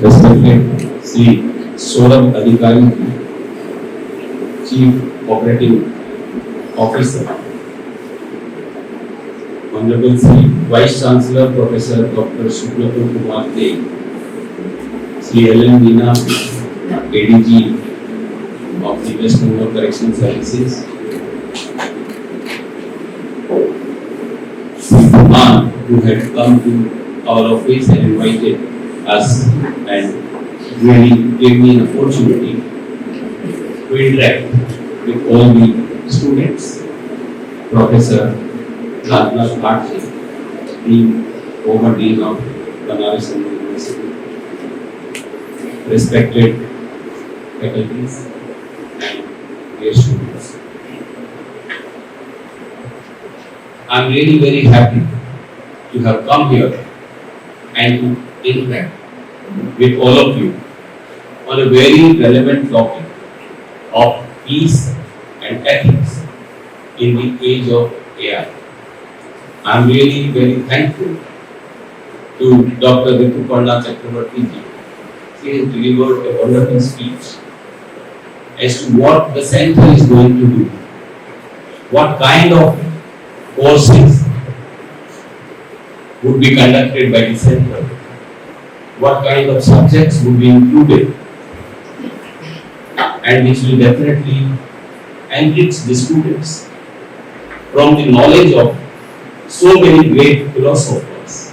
Respected Sri Saurabh Adhikari, Chief Operating Officer, Honorable Sri Vice Chancellor Professor Dr. Shukla Kumar Dey, Sri Ellen Meena, ADG of the West Bengal Correctional Services, Sri Kumar, who had come to our office and invited us and really gave me an opportunity to interact with all the students. Professor Rajnath Bhatt, Dean, former Dean of Banaras University, respected faculties and dear students. I am really very happy to have come here and to interact with all of you on a very relevant topic of peace and ethics in the age of AI. I am really very thankful to Dr. Rituparna Chakravarti ji. She has delivered a wonderful speech as to what the center is going to do, what kind of courses would be conducted by the center, what kind of subjects would be included, and which will definitely enrich the students from the knowledge of so many great philosophers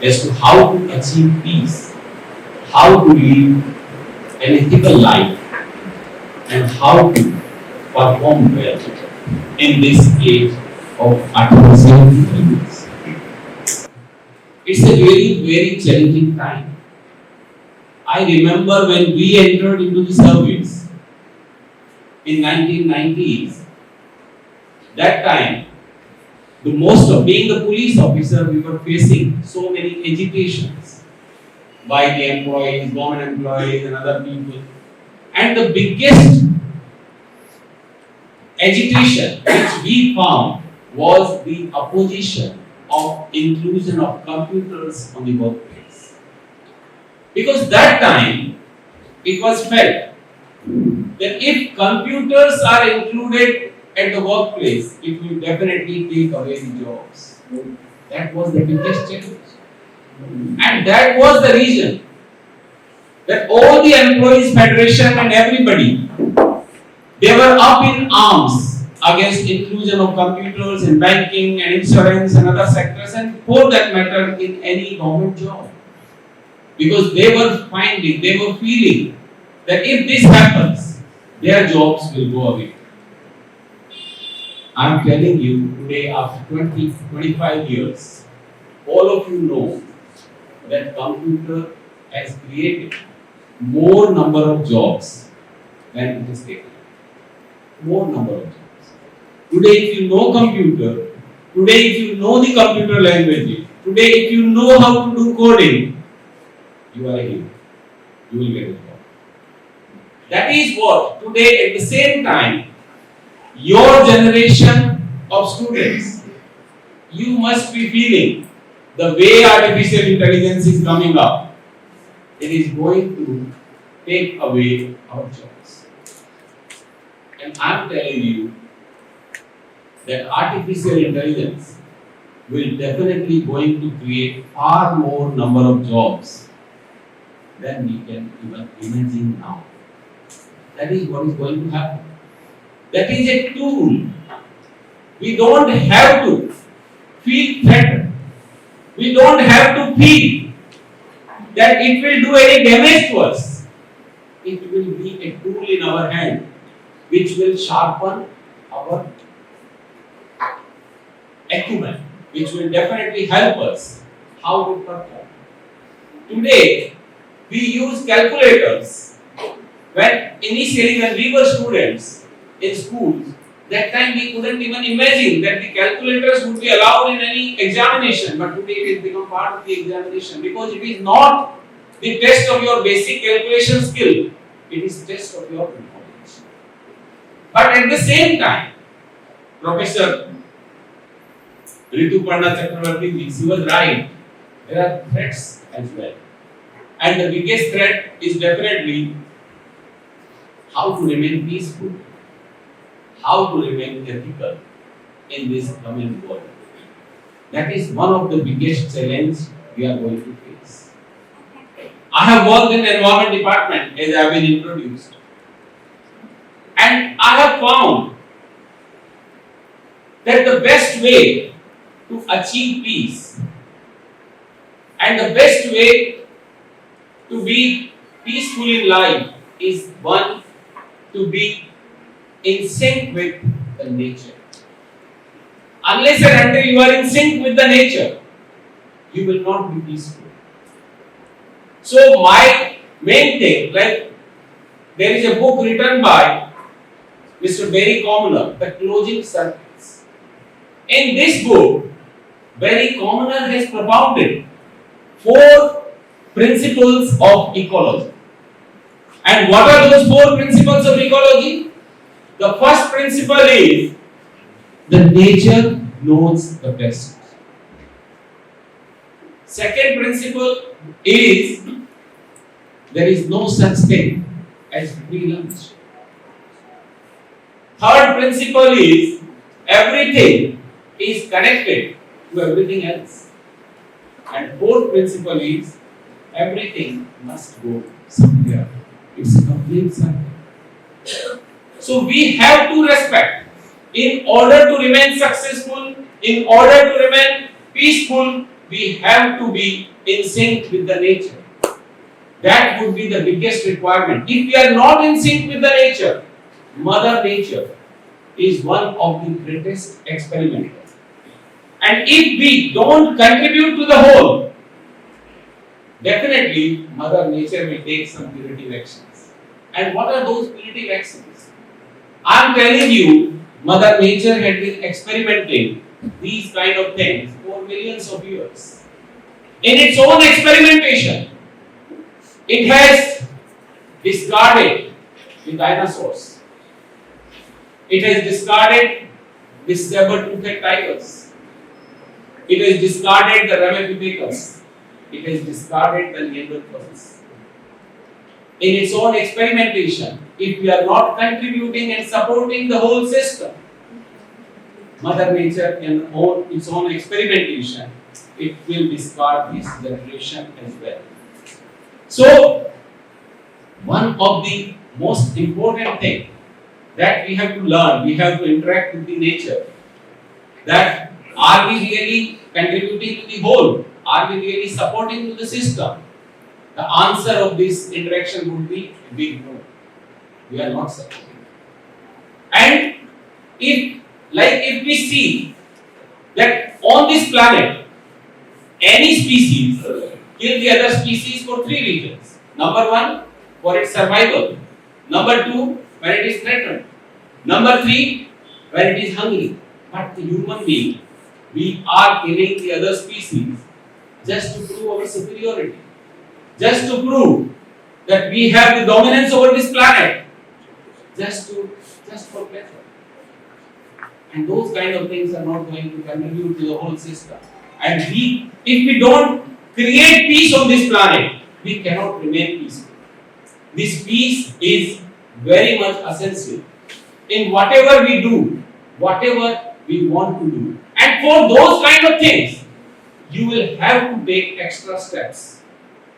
as to how to achieve peace, how to live an ethical life, and how to perform well in this age of artificial intelligence. It's a very, very challenging time. I remember when we entered into the service in 1990s, that time, the most of being the police officer, we were facing so many agitations by the employees, government employees and other people. And the biggest agitation which we found was the opposition of inclusion of computers on the workplace. Because that time it was felt that if computers are included at the workplace, it will definitely take away the jobs. That was the biggest challenge. And that was the reason that all the employees federation and everybody, they were up in arms against inclusion of computers in banking and insurance and other sectors, and for that matter in any government job. Because they were finding, they were feeling that if this happens, their jobs will go away. I am telling you today, after 25 years, all of you know that computer has created more number of jobs than it has taken. More number of jobs. Today, if you know computer, today if you know the computer language, today if you know how to do coding, you are a hero. You will get a job. That is what today at the same time, your generation of students, you must be feeling the way artificial intelligence is coming up. It is going to take away our jobs. And I am telling you that artificial intelligence will definitely going to create far more number of jobs than we can even imagine now. That is what is going to happen. That is a tool. We don't have to feel threatened. We don't have to feel that it will do any damage to us. It will be a tool in our hand which will sharpen our acumen, which will definitely help us how to perform. Today, we use calculators. When initially when we were students in schools, that time we couldn't even imagine that the calculators would be allowed in any examination, but today it has become part of the examination because it is not the test of your basic calculation skill, it is test of your knowledge. But at the same time, Professor Rituparna Chakravarti, she was right there are threats as well. And the biggest threat is definitely how to remain peaceful, how to remain ethical in this coming world. That is one of the biggest challenges we are going to face. I have worked in the environment department as I have been introduced. And I have found that the best way to achieve peace and the best way to be peaceful in life is one, to be in sync with the nature. Unless and until you are in sync with the nature, you will not be peaceful. So my main thing, like there is a book written by Mr. Barry Commoner, The Closing Circuits. In this book, Barry Commoner has propounded 4 principles of ecology. And what are those 4 principles of ecology? The first principle is the nature knows the best. Second principle is there is no such thing as free lunch. Third principle is everything is connected to everything else. And fourth principle is everything must go somewhere. It's a complete circle. So we have to respect. In order to remain successful, in order to remain peaceful, we have to be in sync with the nature. That would be the biggest requirement. If we are not in sync with the nature, Mother Nature is one of the greatest experimenters. And if we don't contribute to the whole, definitely Mother Nature will take some punitive actions. And what are those punitive actions? I am telling you, Mother Nature had been experimenting these kind of things for millions of years. In its own experimentation, it has discarded the dinosaurs. It has discarded the saber-toothed tigers. It has discarded the Ramapithecus. It has discarded the Neanderthals. In its own experimentation, if we are not contributing and supporting the whole system, Mother Nature in its own experimentation, it will discard this generation as well. So, one of the most important things that we have to learn, we have to interact with the nature, that are we really contributing to the whole? Are we really supporting to the system? The answer of this interaction would be a big no. We are not supporting. And if we see that on this planet, any species kill the other species for 3 reasons. Number 1, for its survival. Number 2, when it is threatened. Number 3, when it is hungry. But the human being, we are killing the other species just to prove our superiority. Just to prove that we have the dominance over this planet. Just for pleasure. And those kind of things are not going to contribute to the whole system. And if we don't create peace on this planet, we cannot remain peaceful. This peace is very much essential in whatever we do, whatever we want to do. And for those kind of things, you will have to take extra steps.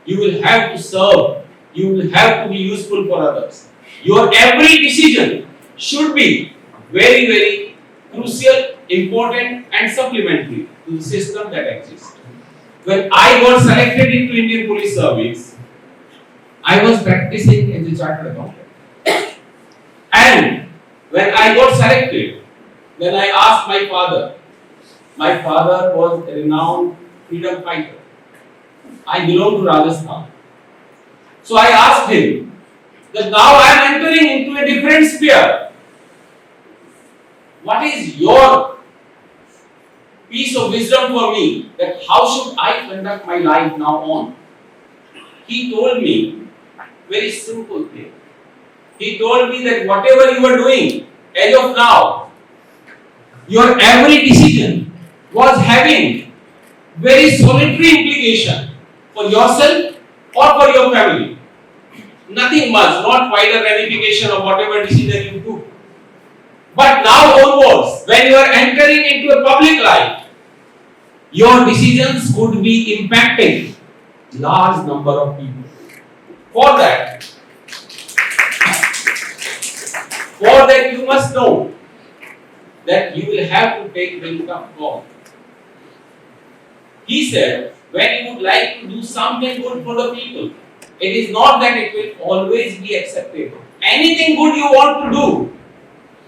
You will have to serve. You will have to be useful for others. Your every decision should be very, very crucial, important and supplementary to the system that exists. When I got selected into Indian Police Service, I was practicing as a chartered accountant. And when I got selected, then I asked my father. My father was a renowned freedom fighter. I belong to Rajasthan. So I asked him that now I am entering into a different sphere. What is your piece of wisdom for me, that how should I conduct my life now on? He told me very simple thing. He told me that whatever you are doing as of now, your every decision was having very solitary implication for yourself or for your family. Nothing much, not wider ramification of whatever decision you took. But now onwards, when you are entering into a public life, your decisions could be impacting large number of people. For that you must know that you will have to take very tough call. He said, when you would like to do something good for the people, it is not that it will always be accepted. Anything good you want to do,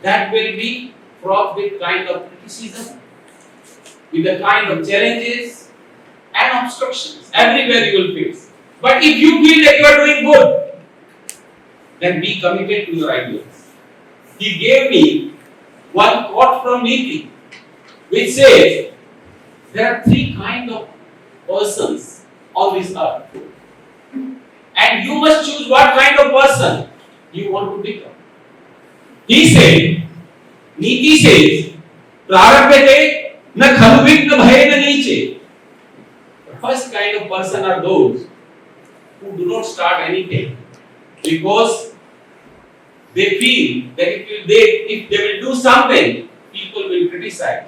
that will be fraught with kind of criticism, with the kind of challenges and obstructions. Everywhere you will face. But if you feel that you are doing good, then be committed to your ideals. He gave me one quote from Niti, which says, there are three kinds of persons on this earth. And you must choose what kind of person you want to become. He said, Niti says, Prarabhyate na khaluvik na bhaye na niche. The first kind of person are those who do not start anything because they feel that if they will do something, people will criticize.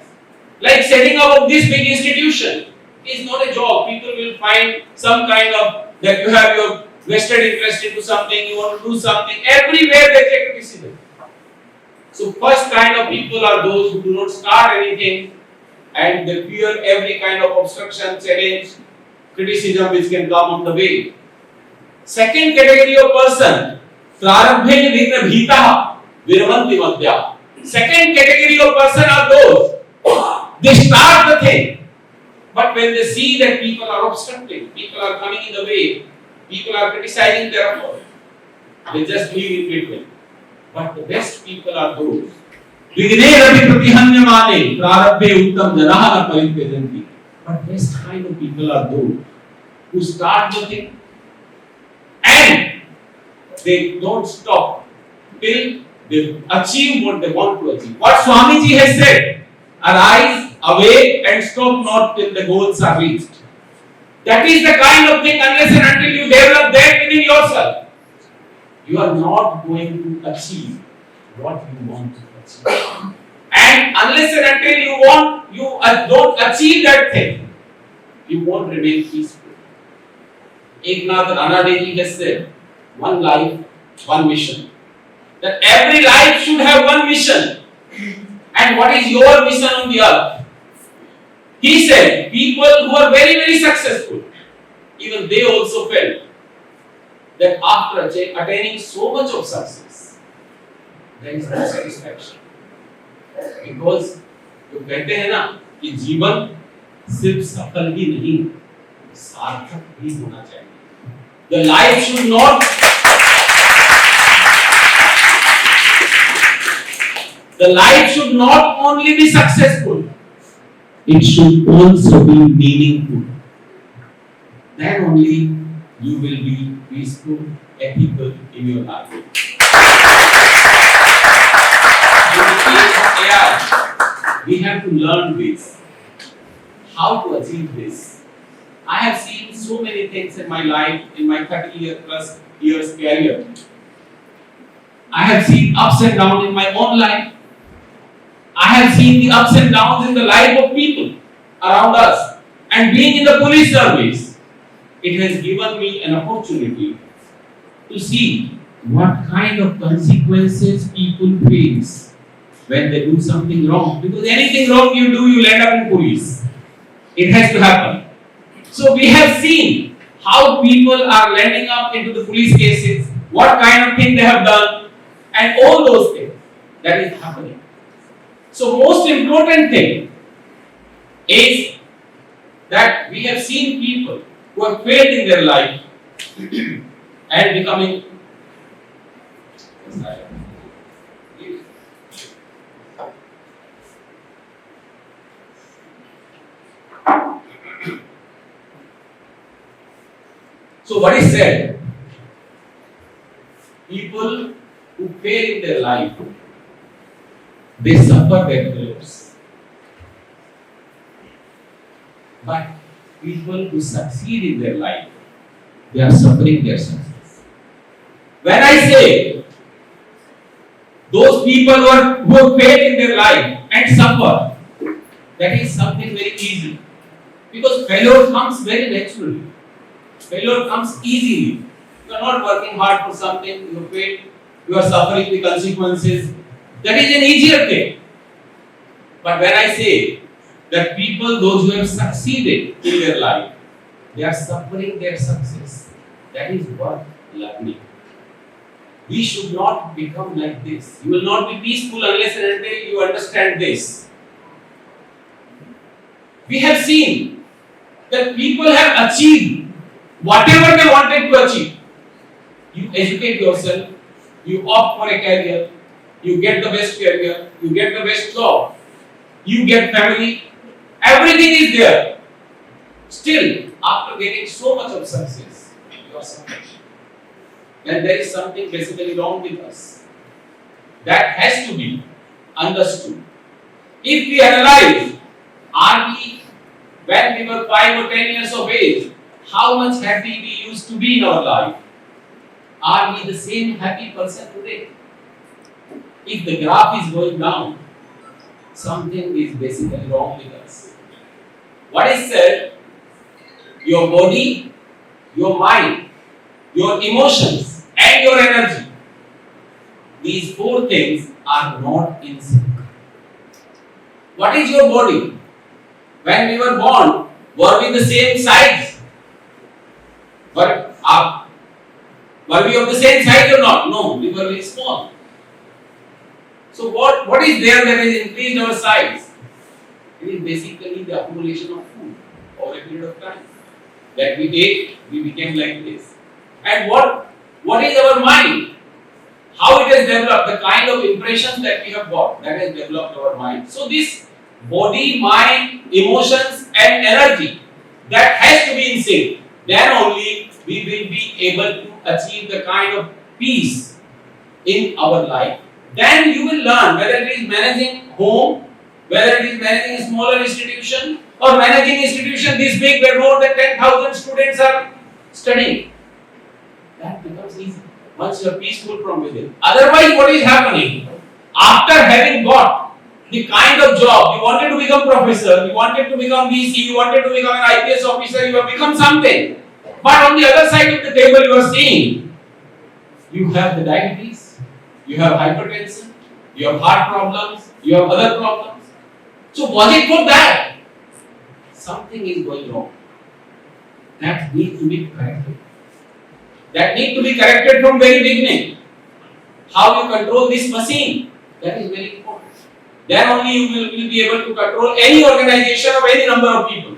Like setting up of this big institution is not a job. People will find some kind of that you have your vested interest into something, you want to do something. Everywhere they take criticism. So first kind of people are those who do not start anything and they fear every kind of obstruction, challenge, criticism which can come on the way. Second category of person, prarabdhe vigna bhita virvanti madhya. Second category of person are those, they start the thing, but when they see that people are obstructing, people are coming in the way, people are criticizing their effort, they just leave in between. But the best people are those. Vigne ravi pratihanyamane prarabdhe uttam janaha na paritvedanti. But best kind of people are those who start the thing and they don't stop till they achieve what they want to achieve. What Swamiji has said, arise, awake and stop not till the goals are reached. That is the kind of thing, unless and until you develop that within yourself, you are not going to achieve what you want to achieve. And unless and until you don't achieve that thing, you won't remain peaceful. Eknath Ranade has said, one life, one mission. That every life should have one mission. And what is your mission on the earth? He said, people who are very, very successful, even they also felt that after attaining so much of success, there is no satisfaction. Because जो कहते हैं ना कि जीवन सिर्फ सफल ही नहीं, सार्थक भी होना चाहिए. The life should not only be successful, it should also be meaningful. Then only you will be peaceful, ethical in your life. We have to learn this. How to achieve this? I have seen so many things in my life, in my 30+ years career. I have seen ups and downs in my own life. I have seen the ups and downs in the life of people around us. And being in the police service, it has given me an opportunity to see what kind of consequences people face when they do something wrong. Because anything wrong you do, you'll end up in police. It has to happen. So we have seen how people are landing up into the police cases, what kind of thing they have done, and all those things that is happening. So most important thing is that we have seen people who have failed in their life and becoming so what is said, people who fail in their life, they suffer their failures. But people who succeed in their life, they are suffering their success. When I say those people who have failed in their life and suffer, that is something very easy. Because failure comes very naturally. Failure comes easily. You are not working hard for something, you fail, you are suffering the consequences. That is an easier thing. But when I say that people, those who have succeeded in their life, they are suffering their success. That is what learning. We should not become like this. You will not be peaceful unless and until you understand this. We have seen that people have achieved whatever they wanted to achieve. You educate yourself, you opt for a career, you get the best career, you get the best job, you get family, everything is there. Still, after getting so much of success, you are suffering. And there is something basically wrong with us. That has to be understood. If we analyze, are we, when we were 5 or 10 years of age, how much happy we used to be in our life? Are we the same happy person today? If the graph is going down, something is basically wrong with us. What is said? Your body, your mind, your emotions, and your energy. These 4 things are not in sync. What is your body? When we were born, were we the same size? Were we of the same size or not? No, we were very small. So what is there that has increased our size? It is basically the accumulation of food over a period of time. That we ate, we became like this. And what is our mind? How it has developed, the kind of impressions that we have got, that has developed our mind. So this body, mind, emotions and energy, that has to be in sync. Then only we will be able to achieve the kind of peace in our life. Then you will learn whether it is managing home, whether it is managing a smaller institution or managing institution this big where more than 10,000 students are studying. That becomes easy once you are peaceful from within. Otherwise, what is happening? After having got the kind of job, you wanted to become professor, you wanted to become VC, you wanted to become an IPS officer, you have become something. But on the other side of the table, you are seeing you have the diabetes, you have hypertension, you have heart problems, you have other problems. So was it for that? Something is going wrong. That needs to be corrected. That needs to be corrected from very beginning. How you control this machine, that is very important. Then only you will be able to control any organization of any number of people.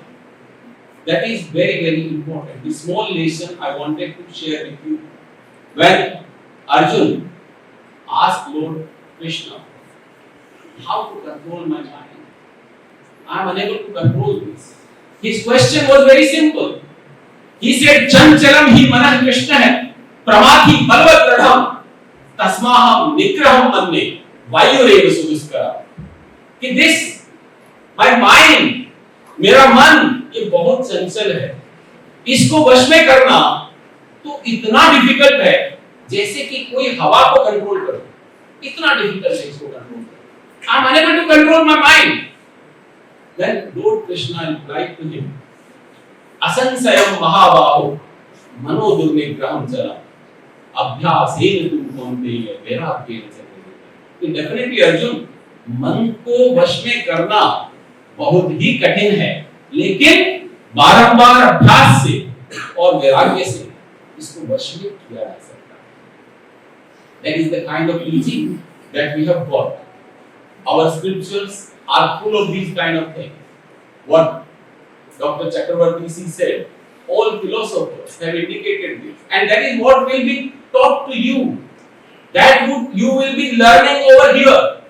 That is very, very important. The small lesson I wanted to share with you. When Arjun asked Lord Krishna, how to control my mind? I am unable to control this. His question was very simple. He said, Chanchalam hi manah Krishna hai, pramathi balvat radham, tasmaham nikraham manne, vayureva suduskara. कि this, my mind, मेरा मन ये बहुत चंचल है, इसको वश में करना तो इतना डिफिकल्ट है जैसे कि कोई हवा को कंट्रोल करो, इतना डिफिकल्ट है इसको कंट्रोल करना. I am unable to control my mind. Then Lord Krishna replied to him, Asansayam Mahabaho Mano Durnigraham Chala Abhyasen Tu Kaunteya Vairagyen Chala. Definitely Arjun, मन को वश में करना बहुत ही कठिन है, लेकिन बारंबार अभ्यास से और वैराग्य से इसको वश में किया जा सकता है. That is the kind of teaching that we have got. Our scriptures are full of these kind of things. What Dr. Chakravarti said, all philosophers have indicated this, and that is what will be taught to you. That you will be learning over here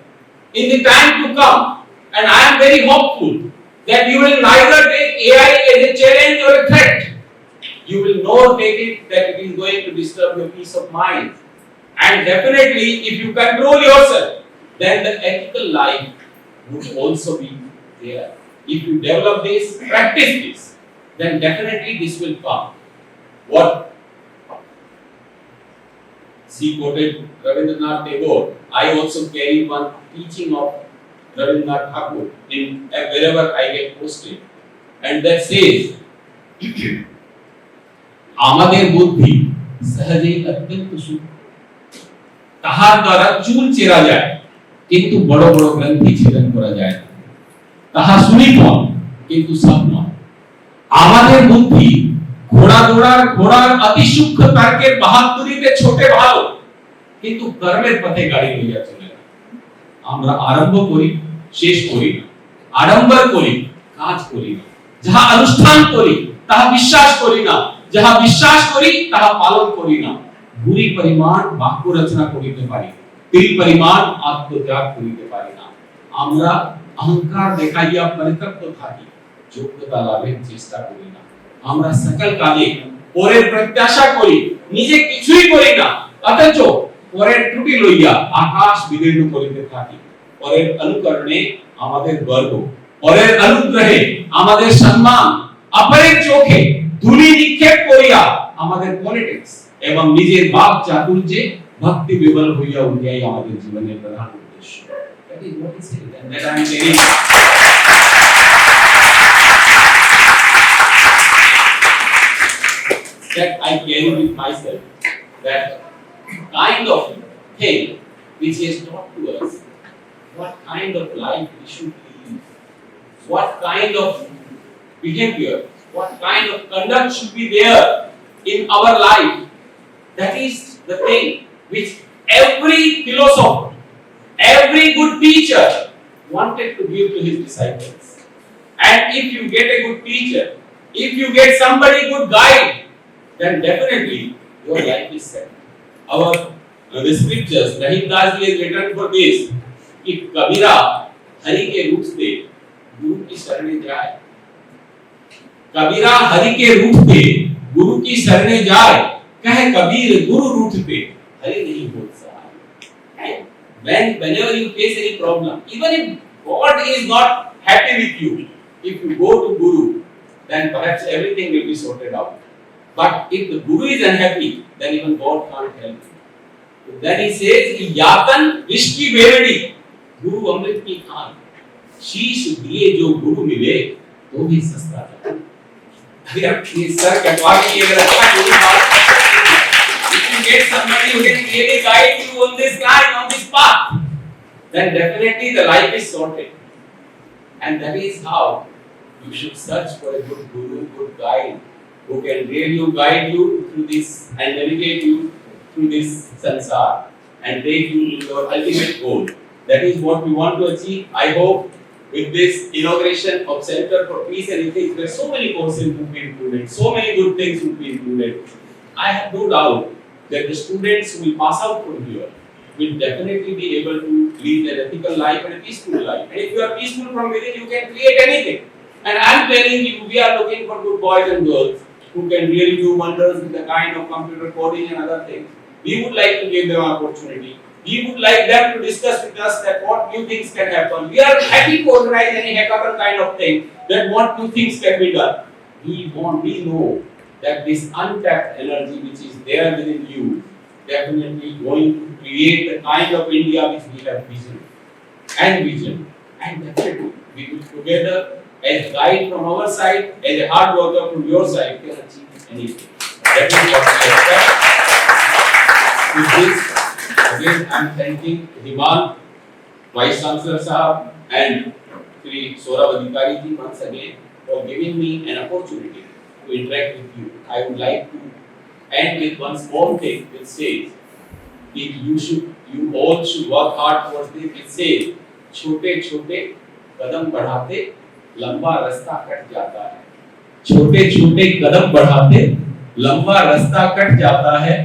in the time to come, and I am very hopeful that you will neither take AI as a challenge or a threat. You will not take it that it is going to disturb your peace of mind. And definitely, if you control yourself, then the ethical life would also be there. If you develop this, practice this, then definitely this will come. What she quoted Rabindranath Tagore. I also carry one teaching of Rabindranath Tagore in wherever I get posted, and that says, আমাদের বুদ্ধি সহজেই অত্যন্ত সূক্ষ্ম, তাহার দ্বারা চুল চেরা যায় কিন্তু বড় বড় গ্রন্থি ছেদন করা যায় না, তাহা সুনিপুণ কিন্তু সব নয়। আমাদের বুদ্ধি ঘোড়ার অতি সূক্ষ্ম তর্কের বাহাদুরিতে ছোটে ভালো, কিন্তু কর্মের পথে গাড়ি লইয়া চলে না। আমরা আরম্ভ করি, শেষ করি না, আড়ম্বর করি, কাজ করি না, যাহা অনুষ্ঠান করি তাহা বিশ্বাস করি না, যাহা বিশ্বাস করি তাহা পালন করি না। ভুরি পরিমাণ বাক্য রচনা করিতে পারি, তিল পরিমাণ আত্মত্যাগ করিতে পারি না। আমরা অহংকার দেখাইয়া পরিতপ্ত থাকি, যোগ্যতা লাভের চেষ্টা করি না। আমরা সকল কাজে পরের প্রত্যাশা করি, নিজে কিছুই করি না, অথচ পরের ত্রুটি লইয়া আকাশ বিদীর্ণ করিতে থাকি। পরের অনুকরণে আমাদের গর্ব, পরের অনুগ্রহে আমাদের সম্মান, অপরের চোখে ধুলি নিক্ষেপ করিয়া আমাদের পলিটিক্স এবং নিজের বাক চাতুর্যে ভক্তি বিবল হইয়া উঠিয়াই আমাদের জীবনের প্রধান উদ্দেশ্য। That is what he said, and that I am telling that I carry with myself, that kind of thing which he has taught to us, what kind of life we should live, what kind of behavior, what kind of conduct should be there in our life. That is the thing which every philosopher, every good teacher wanted to give to his disciples. And if you get a good teacher, if you get somebody good guide, then definitely your life is set. The scriptures, Rahim Das ji has written for this, कि कबीरा हरि के रूप से गुरु की शरण जाए, कबीरा हरि के रूप पे गुरु की शरण जाए, कहे कबीर गुरु रूठ पे हरि नहीं होत सहाय। Whenever you face any problem, even if God is not happy with you, if you go to Guru, then perhaps everything will be sorted out. But if the Guru is unhappy, then even God can't help you. Then he says, यातन विष की बेरड़ी, गुरु अमृत की खान, शीश दिए जो गुरु मिले तो भी सस्ता था। अगर ये सर कटवा के अगर अच्छा गुरु बात, if you get somebody who can really guide you on this line, on this path, then definitely the life is sorted. And that is how you should search for a good guru, good guide, who can really guide you through this and navigate you through this sansar and take you to your ultimate goal. That is what we want to achieve. I hope with this inauguration of Center for Peace and Ethics, there are so many courses will be included, so many good things will be included. I have no doubt that the students who will pass out from here will definitely be able to lead an ethical life and a peaceful life. And if you are peaceful from within, you can create anything. And I am telling you, we are looking for good boys and girls who can really do wonders with the kind of computer coding and other things. We would like to give them an opportunity. We would like them to discuss with us that what new things can happen. We are happy to organize any hackathon kind of thing, that what new things can be done. We know that this untapped energy which is there within you definitely going to create the kind of India which we have vision. And definitely we will together as guide from our side, as a hard worker from your side, can achieve anything. That is what we expect. With this, again, I am thanking Himal, Vice Chancellor Sahab, and Sri Saurabh Adhikari ji once again for giving me an opportunity to interact with you. I would like to end with one small thing which says, if you all should work hard towards this. It says, छोटे-छोटे कदम बढ़ाते लंबा रास्ता cut जाता है, छोटे-छोटे कदम बढ़ाते लंबा रास्ता कट जाता है,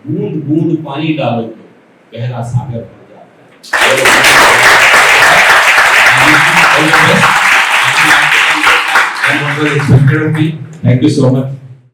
बूंद बूंद पानी डालो तो गहरा सागर भर जाता है। Thank you so much.